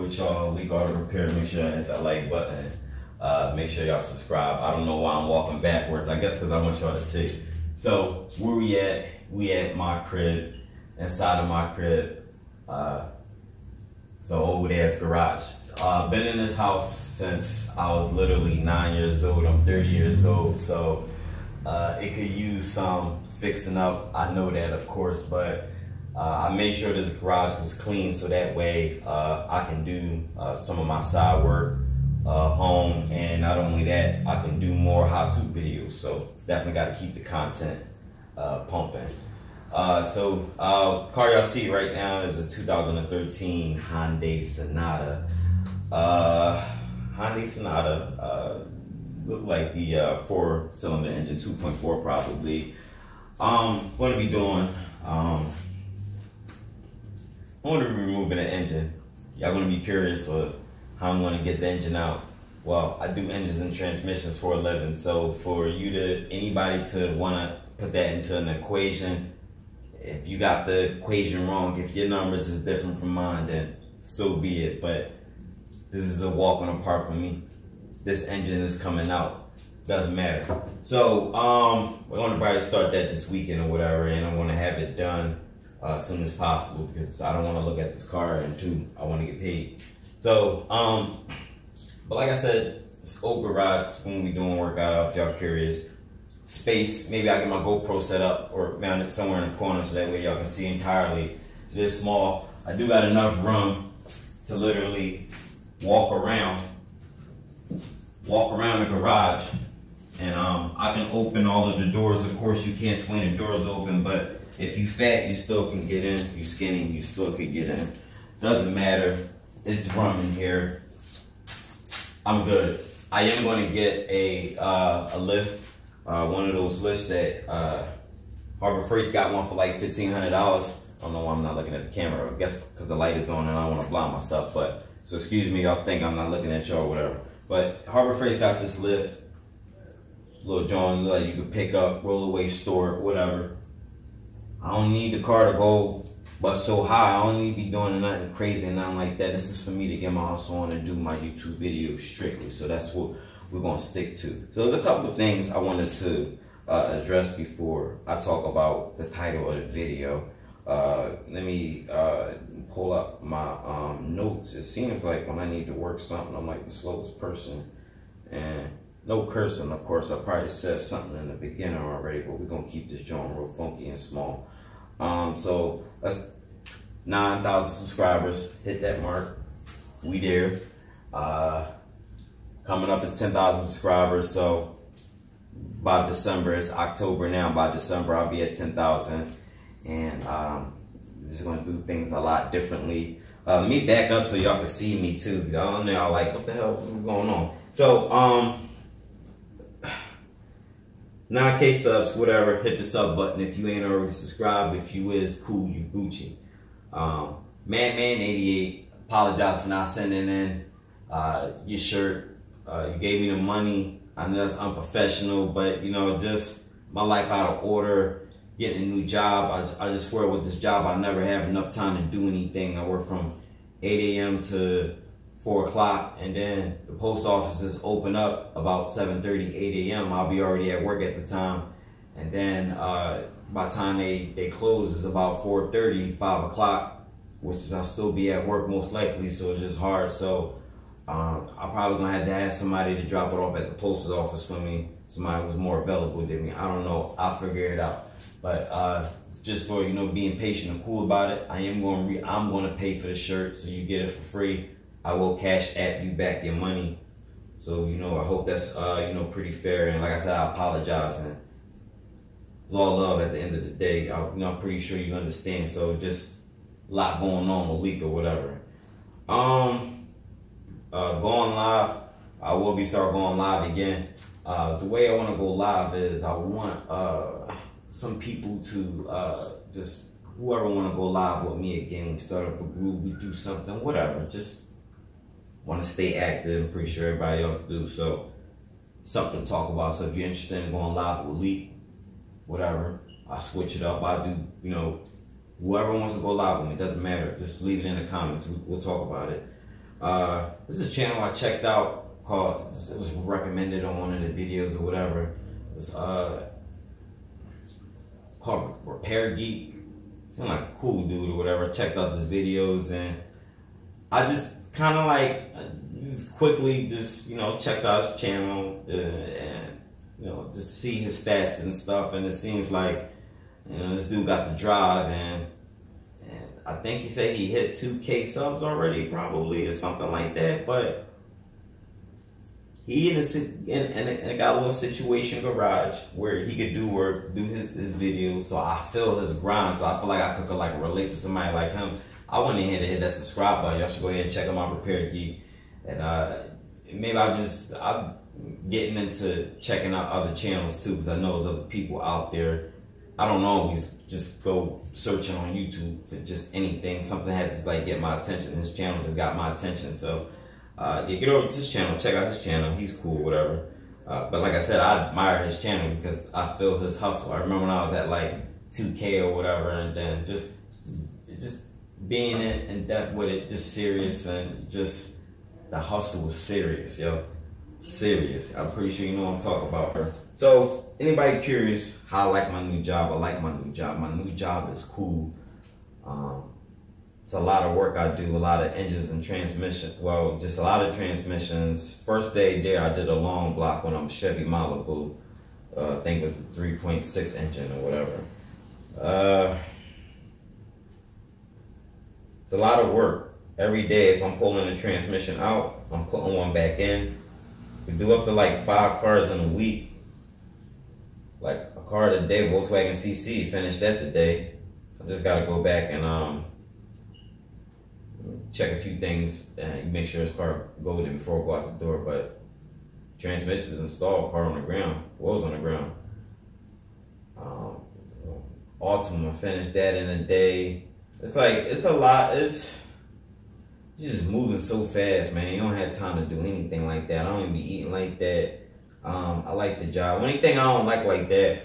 with y'all. Leekautorepair. Make sure y'all hit that like button. Make sure y'all subscribe. I don't know why I'm walking backwards. I guess because I want y'all to see. So where we at? We at my crib. Inside of my crib. It's an old ass garage. Been in this house since I was literally 9 years old. I'm 30 years old. So it could use some fixing up. I know that, of course, but I made sure this garage was clean so that way I can do some of my side work home, and not only that, I can do more how-to videos. So definitely got to keep the content pumping. Car y'all see right now is a 2013 Hyundai Sonata. Hyundai Sonata look like the 4-cylinder engine, 2.4 probably. Going to be doing. I'm going to be removing the engine. Y'all going to be curious how I'm going to get the engine out. Well, I do engines and transmissions for a living, so for anybody to want to put that into an equation, if you got the equation wrong, if your numbers is different from mine, then so be it. But this is a walk in the park for me. This engine is coming out. Doesn't matter. So we're going to probably start that this weekend or whatever, and I want to have it done as soon as possible because I don't want to look at this car, and two, I want to get paid. So but like I said, it's old garage when we doing workout. If y'all curious, space. Maybe I get my GoPro set up or mount it somewhere in the corner so that way y'all can see entirely. This small. I do got enough room to literally walk around the garage, and I can open all of the doors. Of course, you can't swing the doors open, but if you fat, you still can get in. You skinny, you still can get in. Doesn't matter. It's room in here. I'm good. I am going to get a lift, one of those lifts that Harbor Freight's got one for like $1,500. I don't know why I'm not looking at the camera. I guess because the light is on and I don't want to blind myself. But so excuse me, y'all think I'm not looking at y'all or whatever. But Harbor Freight's got this lift, little joint that you can pick up, roll away, store it, whatever. I don't need the car to go but so high. I don't need to be doing nothing crazy and nothing like that. This is for me to get my hustle on and do my YouTube videos strictly. So that's what we're going to stick to. So there's a couple of things I wanted to address before I talk about the title of the video. Let me pull up my notes. It seems like when I need to work something, I'm like the slowest person. And no cursing, of course. I probably said something in the beginning already, but we're going to keep this joint real funky and small. So that's 9,000 subscribers. Hit that mark. We there. Coming up is 10,000 subscribers. So by December, it's October now. By December, I'll be at 10,000. And just gonna do things a lot differently. Let me back up so y'all can see me too. Y'all know y'all like, what the hell is going on? So 9K subs, whatever, hit the sub button if you ain't already subscribed. If you is, cool, you Gucci. Madman88, apologize for not sending in your shirt. You gave me the money. I know that's unprofessional, but you know, just my life out of order, getting a new job. I just swear with this job, I never have enough time to do anything. I work from 8 a.m. to 4 o'clock, and then the post offices open up about 7:30, 8 a.m. I'll be already at work at the time, and then by the time they close, it's about 4:30, 5 o'clock, which is I'll still be at work most likely, so it's just hard. So I'm probably gonna have to ask somebody to drop it off at the post office for me, somebody who's more available than me. I don't know, I'll figure it out. But just for, you know, being patient and cool about it, I'm gonna pay for the shirt, so you get it for free. I will cash app you back your money. So, you know, I hope that's, you know, pretty fair. And like I said, I apologize. And it's all love at the end of the day. I'm pretty sure you understand. So just a lot going on with Leek or whatever. Going live, I will be start going live again. The way I want to go live is I want some people to just, whoever want to go live with me again, we start up a group, we do something, whatever. Just want to stay active. I'm pretty sure everybody else do. So something to talk about. So if you're interested in going live with Leek, whatever, I'll switch it up. I do, you know, whoever wants to go live with me, it doesn't matter. Just leave it in the comments. We'll talk about it. This is a channel I checked out called, it was recommended on one of the videos or whatever. It was called Repair Geek. Seemed like a cool dude or whatever. I checked out his videos and I just kind of like just quickly just, you know, checked out his channel and, you know, just see his stats and stuff. And it seems like, you know, this dude got the drive, and I think he said he hit 2K subs already, probably, or something like that. But he in a got a little situation garage where he could do work, do his videos. So I feel his grind. So I feel like I could like relate to somebody like him. I went ahead and hit that subscribe button. Y'all should go ahead and check out my Repair Geek. And maybe I'm getting into checking out other channels too, because I know there's other people out there. I don't always just go searching on YouTube for just anything. Something has to like get my attention. This channel just got my attention. So yeah, get over to his channel, check out his channel. He's cool, whatever. But like I said, I admire his channel because I feel his hustle. I remember when I was at like 2K or whatever, and then just being in depth with it, just serious, and just the hustle was serious, yo. Serious. I'm pretty sure you know what I'm talking about. So anybody curious how I like my new job? I like my new job. My new job is cool. It's a lot of work I do, a lot of engines and transmission. Well, just a lot of transmissions. First day there, I did a long block on a Chevy Malibu. I think it was a 3.6 engine or whatever. It's a lot of work. Every day, if I'm pulling the transmission out, I'm putting one back in. We do up to like 5 cars in a week. Like a car today, Volkswagen CC, finished that today. I just gotta go back and check a few things and make sure his car golden before I go out the door. But transmission is installed, car on the ground, wheels on the ground. Altima, finished that in a day. It's like, it's a lot. It's just moving so fast, man. You don't have time to do anything like that. I don't even be eating like that. I like the job. Only thing I don't like that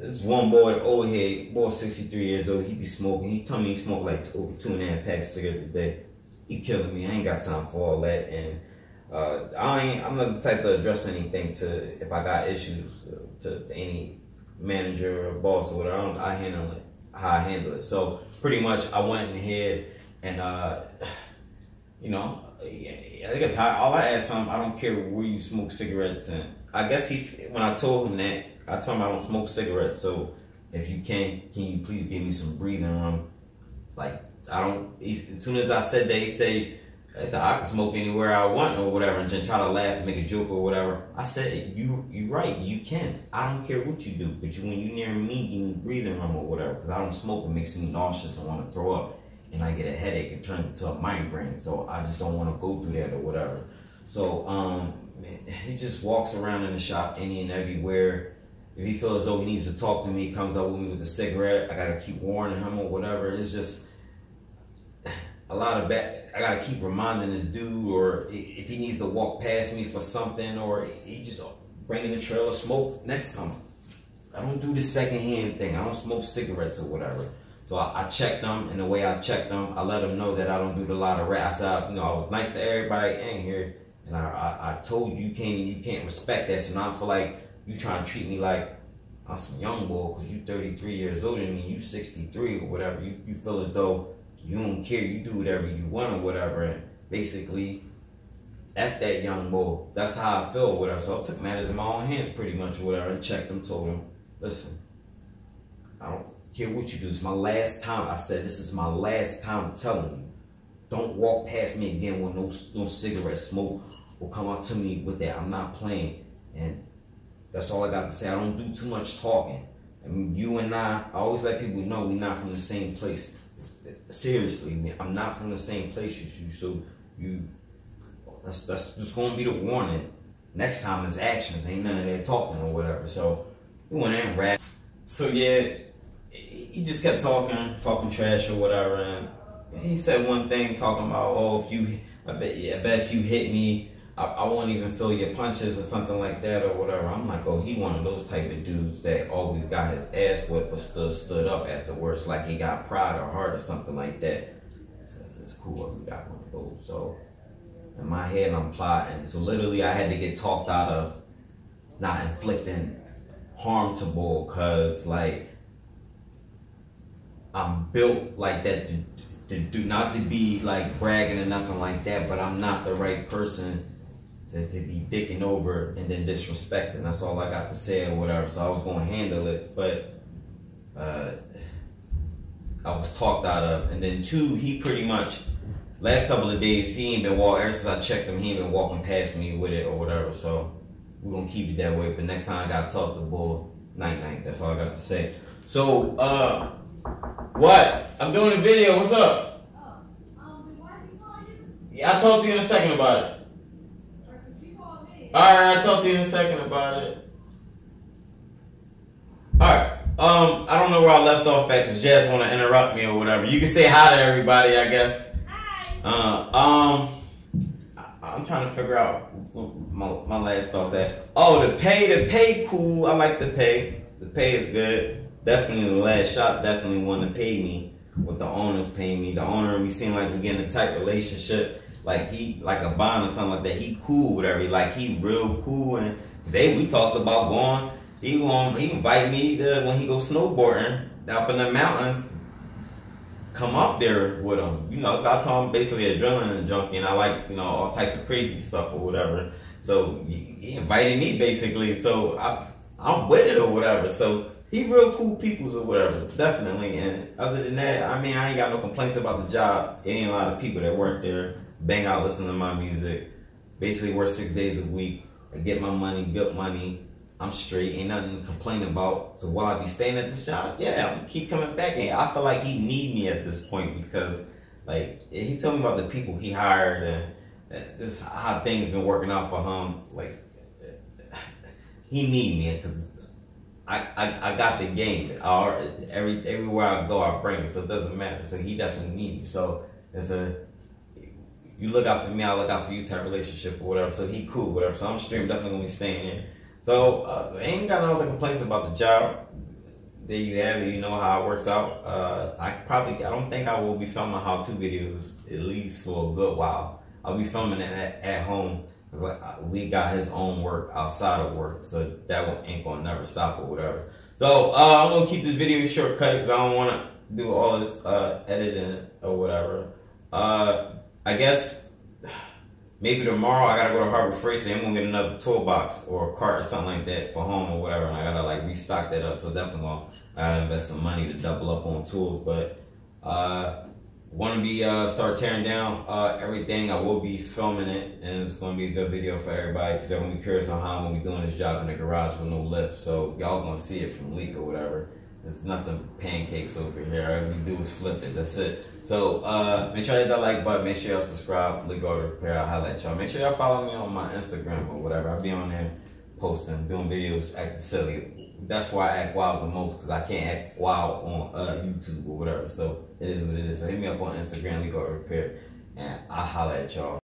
it's one boy, old head, boy 63 years old. He be smoking. He told me he smoked like over 2.5 packs of cigarettes a day. He killing me. I ain't got time for all that. And I'm not the type to address anything to, if I got issues to any manager or boss or whatever. I handle it how I handle it. So pretty much I went ahead and you know, I got tired. All I asked him, I don't care where you smoke cigarettes. And I guess when I told him that, I told him I don't smoke cigarettes. So if you can you please give me some breathing room? Like, I don't, as soon as I said that, he said I can smoke anywhere I want or whatever, and then try to laugh and make a joke or whatever. I said, you right, you can. I don't care what you do, but when you near me, give me breathing room or whatever, because I don't smoke. It makes me nauseous and want to throw up, and I get a headache and turns into a migraine. So I just don't want to go through that or whatever. So he just walks around in the shop any and everywhere. If he feels as though he needs to talk to me, he comes up with me with a cigarette. I gotta keep warning him or whatever. It's just a lot of bad. I gotta keep reminding this dude, or if he needs to walk past me for something, or he just bringing the trail of smoke next time. I don't do the secondhand thing. I don't smoke cigarettes or whatever. So I checked them, and the way I checked them, I let them know that I don't do a lot of rap. I said, you know, I was nice to everybody in here, and I told you you can't respect that. So now I feel like you trying to treat me like I'm some young boy because you 33 years older than me, you 63 or whatever. You feel as though you don't care, you do whatever you want or whatever, and basically at that young boy. That's how I feel or whatever. So I took matters in my own hands pretty much or whatever, and checked him, told him, listen, I don't care what you do. It's my last time. I said, this is my last time telling you. Don't walk past me again with no cigarette smoke or come up to me with that. I'm not playing. And that's all I got to say. I don't do too much talking. I mean, you and I always let people know we're not from the same place. Seriously, man, I'm not from the same place as you. So that's just gonna be the warning. Next time it's action. Ain't none of that talking or whatever. So we went in and rap. So yeah, he just kept talking trash or whatever, and he said one thing talking about, oh, I bet if you hit me, I won't even feel your punches or something like that or whatever. I'm like, oh, he one of those type of dudes that always got his ass whipped but stood up afterwards, like he got pride or heart or something like that. it's cool if we got one of those. So in my head, I'm plotting. So literally, I had to get talked out of not inflicting harm to Bull, cause like I'm built like that to do, not to be like bragging or nothing like that, but I'm not the right person to be dicking over and then disrespecting. That's all I got to say or whatever. So I was gonna handle it, but I was talked out of. And then two, he pretty much last couple of days he ain't been walking. Ever since I checked him, he ain't been walking past me with it or whatever. So we're gonna keep it that way. But next time I gotta talk to Bull, night. That's all I got to say. So what? I'm doing a video. What's up? Yeah, I'll talk to you in a second about it. Alright, I'll talk to you in a second about it. Alright. I don't know where I left off at because Jazz want to interrupt me or whatever. You can say hi to everybody, I guess. Hi. I'm trying to figure out my last thoughts at. Oh, the pay cool. I like the pay. The pay is good. Definitely the last shop definitely want to pay me what the owner's paying me. The owner and me seem like we're getting a tight relationship. Like he like a bond or something like that. He cool with every, like he real cool. And today we talked about going. He invite me to, when he go snowboarding up in the mountains, come up there with him. You know, 'cause I told him basically adrenaline junkie, and I like, you know, all types of crazy stuff or whatever. So he invited me basically. So I'm with it or whatever. So he real cool peoples or whatever, definitely. And other than that, I mean, I ain't got no complaints about the job. It ain't a lot of people that work there, bang out, listen to my music, basically work 6 days a week. I get my money, good money. I'm straight, ain't nothing to complain about. So while I be staying at this job, yeah, I'm keep coming back. And I feel like he need me at this point because, like, he told me about the people he hired and just how things been working out for him. Like, he need me because I got the game. Everywhere I go, I bring it, so it doesn't matter. So he definitely need me. So it's a you look out for me, I look out for you type relationship or whatever. So he cool, whatever. So I'm straight, definitely gonna be staying here. So I ain't got no other complaints about the job. There you have it. You know how it works out. I don't think I will be filming how-to videos at least for a good while. I'll be filming it at home because like Lee got his own work outside of work, so that one ain't gonna never stop or whatever. So I'm gonna keep this video shortcut because I don't want to do all this editing or whatever. I guess. Maybe tomorrow I gotta go to Harbor Freight, so I'm gonna get another toolbox or a cart or something like that for home or whatever, and I gotta like restock that up. So definitely I gotta invest some money to double up on tools. But want to start tearing down everything. I will be filming it, and it's gonna be a good video for everybody because they're gonna be curious on how I'm gonna be doing this job in the garage with no lift. So y'all gonna see it from Leek or whatever. There's nothing pancakes over here. All we do is flip it. That's it. So make sure you hit that like button. Make sure y'all subscribe. Leekautorepair. I'll holla at y'all. Make sure y'all follow me on my Instagram or whatever. I'll be on there posting, doing videos, acting silly. That's why I act wild the most because I can't act wild on YouTube or whatever. So it is what it is. So hit me up on Instagram, Leekautorepair, and I'll holla at y'all.